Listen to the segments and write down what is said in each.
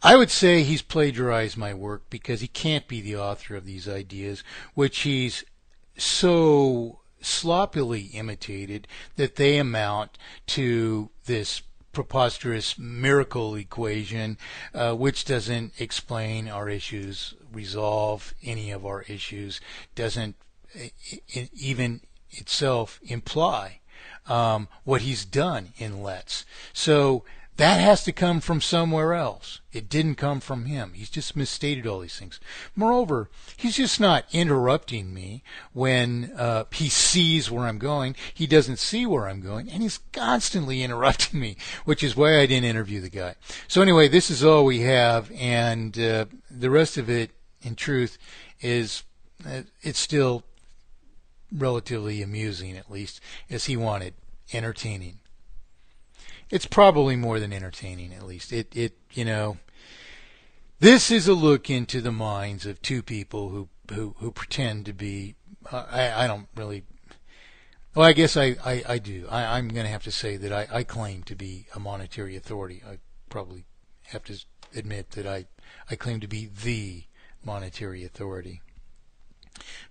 I would say he's plagiarized my work because he can't be the author of these ideas, which he's so sloppily imitated that they amount to this preposterous miracle equation, which doesn't explain our issues, resolve any of our issues, doesn't even itself imply what he's done in Let's. So that has to come from somewhere else. It didn't come from him. He's just misstated all these things. Moreover, he's just not interrupting me when he sees where I'm going. He doesn't see where I'm going, and he's constantly interrupting me, which is why I didn't interview the guy. So anyway, this is all we have, and the rest of it, in truth, is it's still relatively amusing, at least, as he wanted, entertaining. It's probably more than entertaining, at least. This is a look into the minds of two people who pretend to be, I don't really, well, I guess I do. I'm going to have to say that I claim to be a monetary authority. I probably have to admit that I claim to be the monetary authority,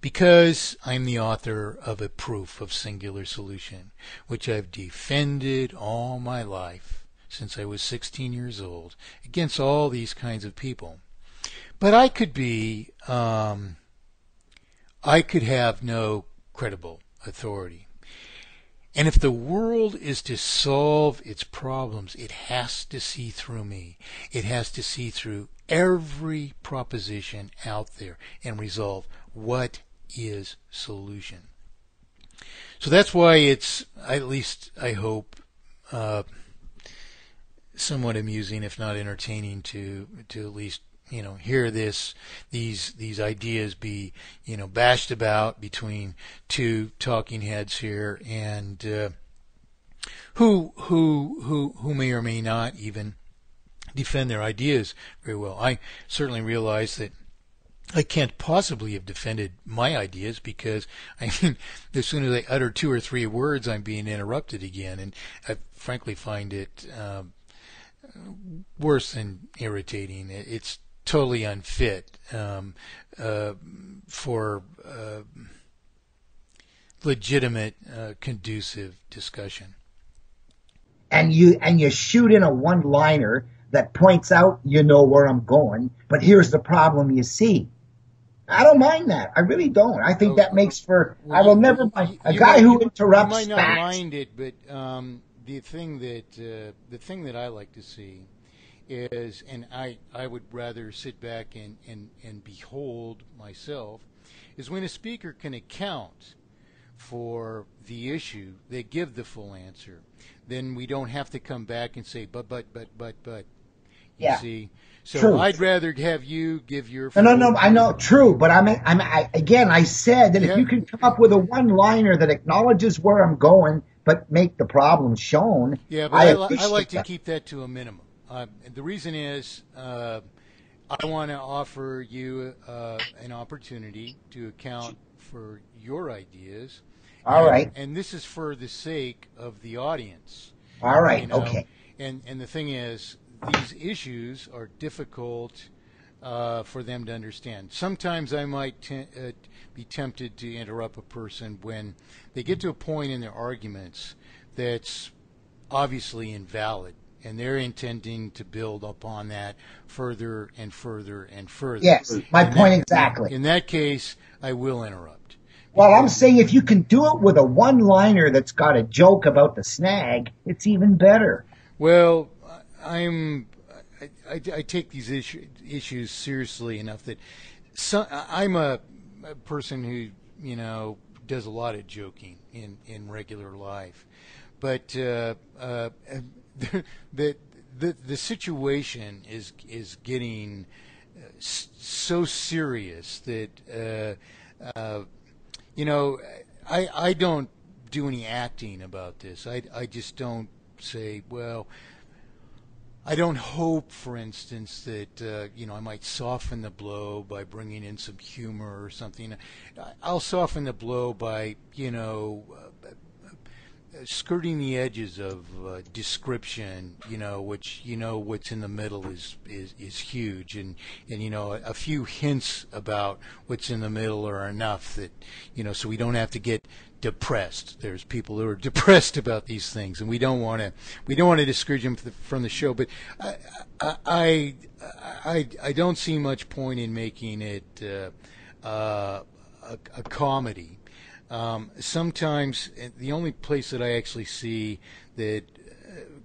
because I'm the author of a proof of singular solution, which I've defended all my life since I was 16 years old against all these kinds of people. But I could have no credible authority. And if the world is to solve its problems, it has to see through me. It has to see through every proposition out there and resolve what is solution. So that's why it's, at least I hope, somewhat amusing, if not entertaining, to at least hear these ideas be bashed about between two talking heads here, and who may or may not even defend their ideas very well. I certainly realize that I can't possibly have defended my ideas, because as soon as I utter two or three words, I'm being interrupted again, and I frankly find it worse than irritating. It's totally unfit for legitimate, conducive discussion. And you shoot in a one-liner that points out where I'm going, but here's the problem you see. I don't mind that. I really don't. I think that makes for. I will never mind a guy who interrupts. You might not mind it, but the thing that I like to see is, and I would rather sit back and behold myself, is when a speaker can account for the issue, they give the full answer. Then we don't have to come back and say but. You see. So true. I'd rather have you give your. No. I know, true, but I said that if you can come up with a one-liner that acknowledges where I'm going, but make the problem shown. Yeah, but I like to keep that to a minimum. The reason is I want to offer you an opportunity to account for your ideas. All right. And this is for the sake of the audience. All right. Okay. And the thing is, these issues are difficult for them to understand. Sometimes I might be tempted to interrupt a person when they get to a point in their arguments that's obviously invalid, and they're intending to build upon that further and further and further. Yes, my point exactly. In that case, I will interrupt. Well, I'm saying if you can do it with a one-liner that's got a joke about the snag, it's even better. Well, I take these issues seriously enough that I'm a person who does a lot of joking in regular life, but the situation is getting so serious that I don't do any acting about this. I just don't say, well, I don't hope, for instance, that I might soften the blow by bringing in some humor or something. I'll soften the blow by skirting the edges of description, which what's in the middle is huge, and a few hints about what's in the middle are enough that so we don't have to get depressed. There's people who are depressed about these things, and we don't want to discourage them from the show. But I don't see much point in making it a comedy. Sometimes the only place that I actually see that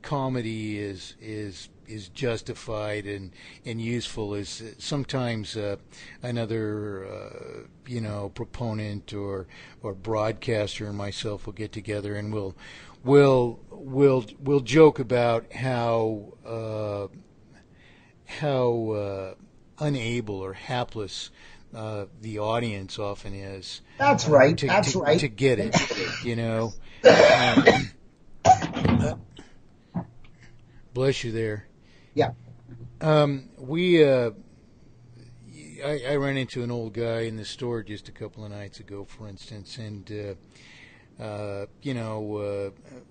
comedy is justified and useful is sometimes another proponent or broadcaster and myself will get together and we'll joke about how unable or hapless the audience often is. That's right. To get it, bless you there. Yeah. I ran into an old guy in the store just a couple of nights ago, for instance, and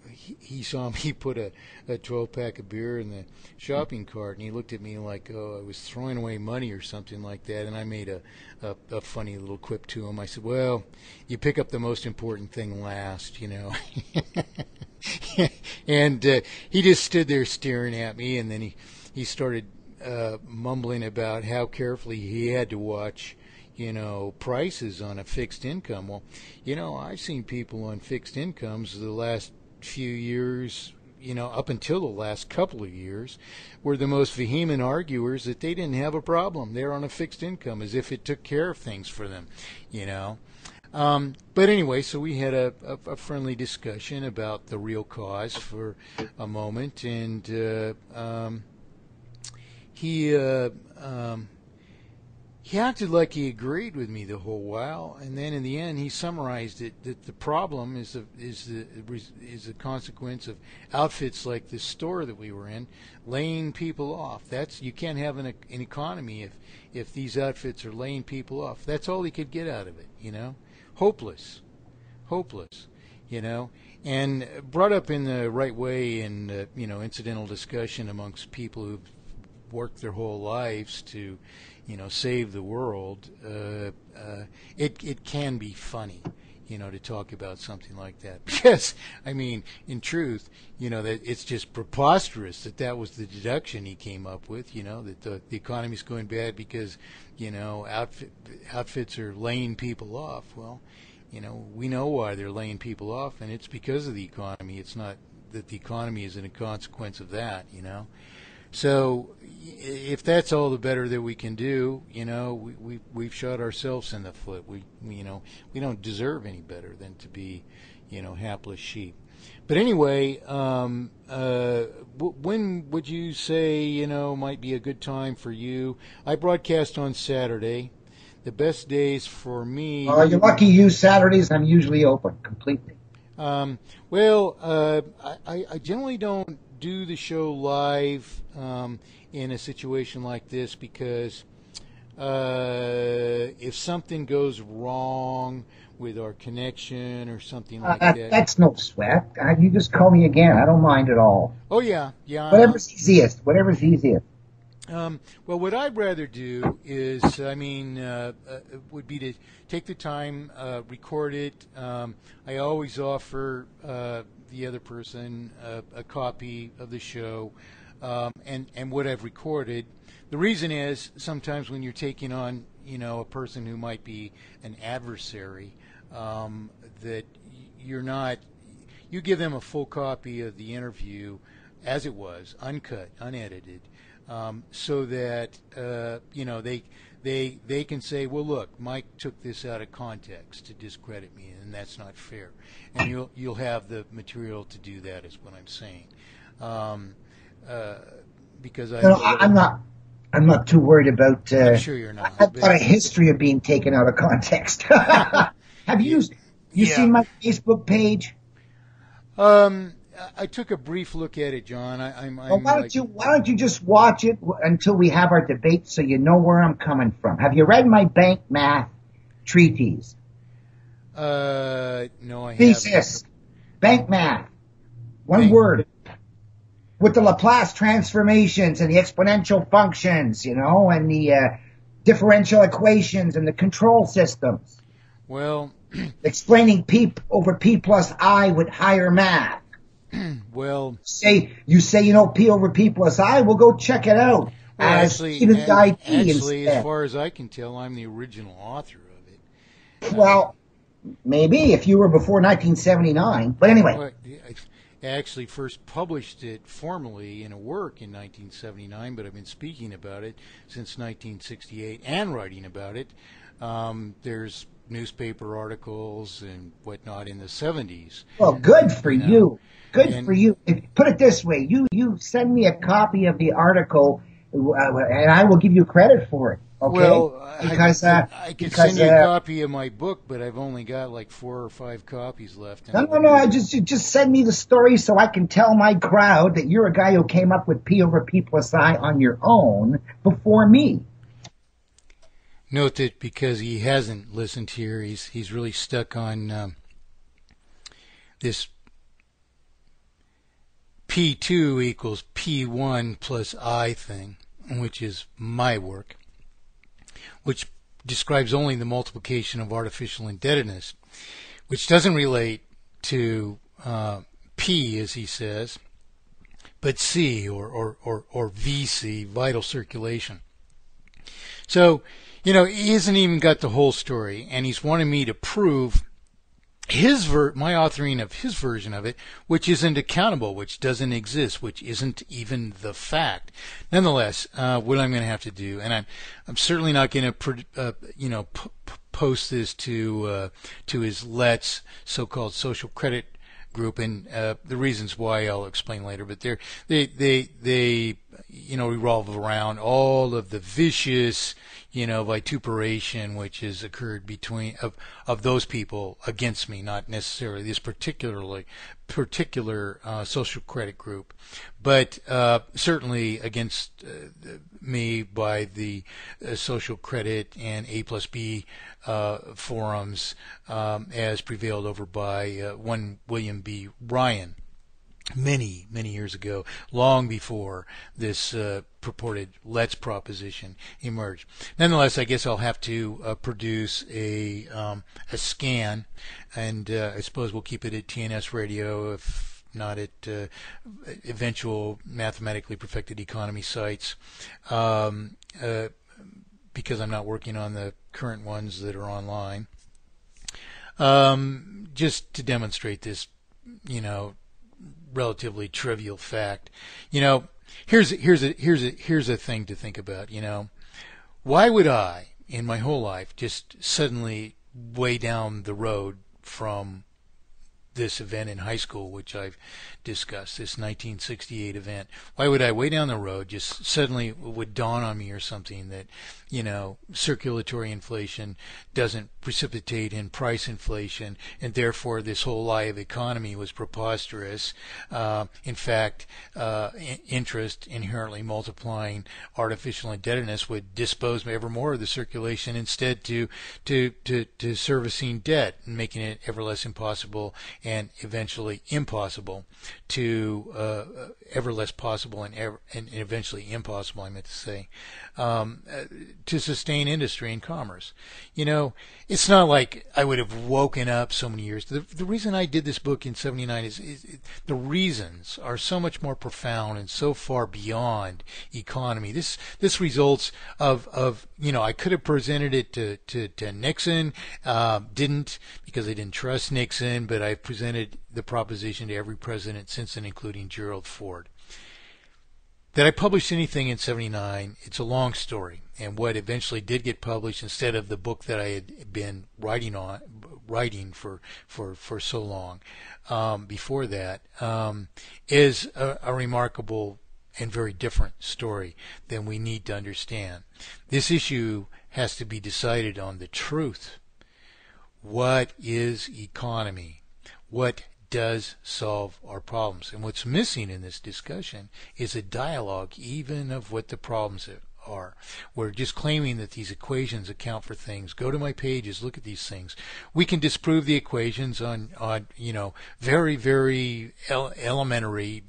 he saw me put a 12-pack of beer in the shopping cart, and he looked at me like, oh, I was throwing away money or something like that, and I made a funny little quip to him. I said, well, you pick up the most important thing last, and he just stood there staring at me, and then he started mumbling about how carefully he had to watch prices on a fixed income. Well, I've seen people on fixed incomes the last few years, up until the last couple of years, were the most vehement arguers that they didn't have a problem. They're on a fixed income as if it took care of things for them, But anyway, so we had a friendly discussion about the real cause for a moment, and he acted like he agreed with me the whole while, and then in the end he summarized it that the problem is a consequence of outfits like this store that we were in laying people off. You can't have an economy if these outfits are laying people off. That's all he could get out of it, hopeless, and brought up in the right way in incidental discussion amongst people who've worked their whole lives to save the world. It can be funny, to talk about something like that. Because, in truth, that it's just preposterous that was the deduction he came up with, that the economy's going bad because, outfits are laying people off. Well, we know why they're laying people off, and it's because of the economy. It's not that the economy is a consequence of that, So if that's all the better that we can do, we've shot ourselves in the foot. We don't deserve any better than to be, hapless sheep. But anyway, when would you say, might be a good time for you? I broadcast on Saturday. The best days for me. You're lucky you. Saturdays I'm usually open completely. I generally don't do the show live in a situation like this because if something goes wrong with our connection or something like that. That's no sweat. You just call me again. I don't mind at all. Oh, yeah. Whatever's easiest. Well, what I'd rather do is, would be to take the time, record it. I always offer the other person a copy of the show and what I've recorded. The reason is sometimes when you're taking on, a person who might be an adversary, that you give them a full copy of the interview as it was, uncut, unedited. So that they can say, well, look, Mike took this out of context to discredit me, and that's not fair. And you'll have the material to do that, is what I'm saying. Because I'm not too worried about. I'm sure you're not. I've got a history of being taken out of context. Have you seen my Facebook page? I took a brief look at it, John. Why don't you just watch it until we have our debate so you know where I'm coming from? Have you read my bank math treatise? No, I Thesis. haven't. Bank math. One word. With the Laplace transformations and the exponential functions, and the differential equations and the control systems. Well, explaining P over P plus I with higher math. Well, you say P over P plus I, we'll go check it out. Actually, as far as I can tell, I'm the original author of it. Well, maybe if you were before 1979. But anyway. I actually first published it formally in a work in 1979, but I've been speaking about it since 1968 and writing about it. There's newspaper articles and whatnot in the 70s. Well, good for you. Good for you. Put it this way. You send me a copy of the article, and I will give you credit for it. Okay? Well, I could send you a copy of my book, but I've only got like 4 or 5 copies left. No. Just send me the story so I can tell my crowd that you're a guy who came up with P over P plus I on your own before me. Note that because he hasn't listened here, he's really stuck on this P2 equals P1 plus I thing, which is my work, which describes only the multiplication of artificial indebtedness, which doesn't relate to P, as he says, but C or VC, vital circulation. So, he hasn't even got the whole story, and he's wanting me to prove my authoring of his version of it, which isn't accountable, which doesn't exist, which isn't even the fact. Nonetheless, what I'm going to have to do, and I'm certainly not going to post this to his Let's so-called social credit group, and the reasons why I'll explain later. But they revolve around all of the vicious vituperation which has occurred between of those people against me, not necessarily this particular social credit group, but certainly against me by the social credit and A plus B forums as prevailed over by one William B. Ryan many years ago, long before this purported Let's proposition emerged. Nonetheless, I guess I'll have to produce a scan, and I suppose we'll keep it at TNS Radio, if not at eventual mathematically perfected economy sites, because I'm not working on the current ones that are online. Just to demonstrate this, relatively trivial fact. Here's a thing to think about. Why would I, in my whole life, just suddenly way down the road from this event in high school, which I've discussed, this 1968 event, why would I way down the road just suddenly would dawn on me or something that, circulatory inflation doesn't precipitate in price inflation, and therefore this whole lie of economy was preposterous. In fact, interest inherently multiplying artificial indebtedness would dispose ever more of the circulation instead to servicing debt and making it ever less impossible and eventually impossible to ever less possible and eventually impossible, I meant to say, to sustain industry and commerce. It's not like I would have woken up so many years. The reason I did this book in 79 is the reasons are so much more profound and so far beyond economy. This results of I could have presented it to Nixon, didn't, because I didn't trust Nixon, but I presented the proposition to every president since then, including Gerald Ford. That I published anything in 79, it's a long story. And what eventually did get published instead of the book that I had been writing for so long before that, is a remarkable and very different story than we need to understand. This issue has to be decided on the truth. What is economy? What does solve our problems? And what's missing in this discussion is a dialogue even of what the problems are. We're just claiming that these equations account for things. Go to my pages, look at these things. We can disprove the equations on very, very elementary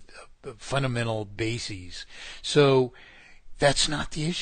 fundamental bases. So that's not the issue.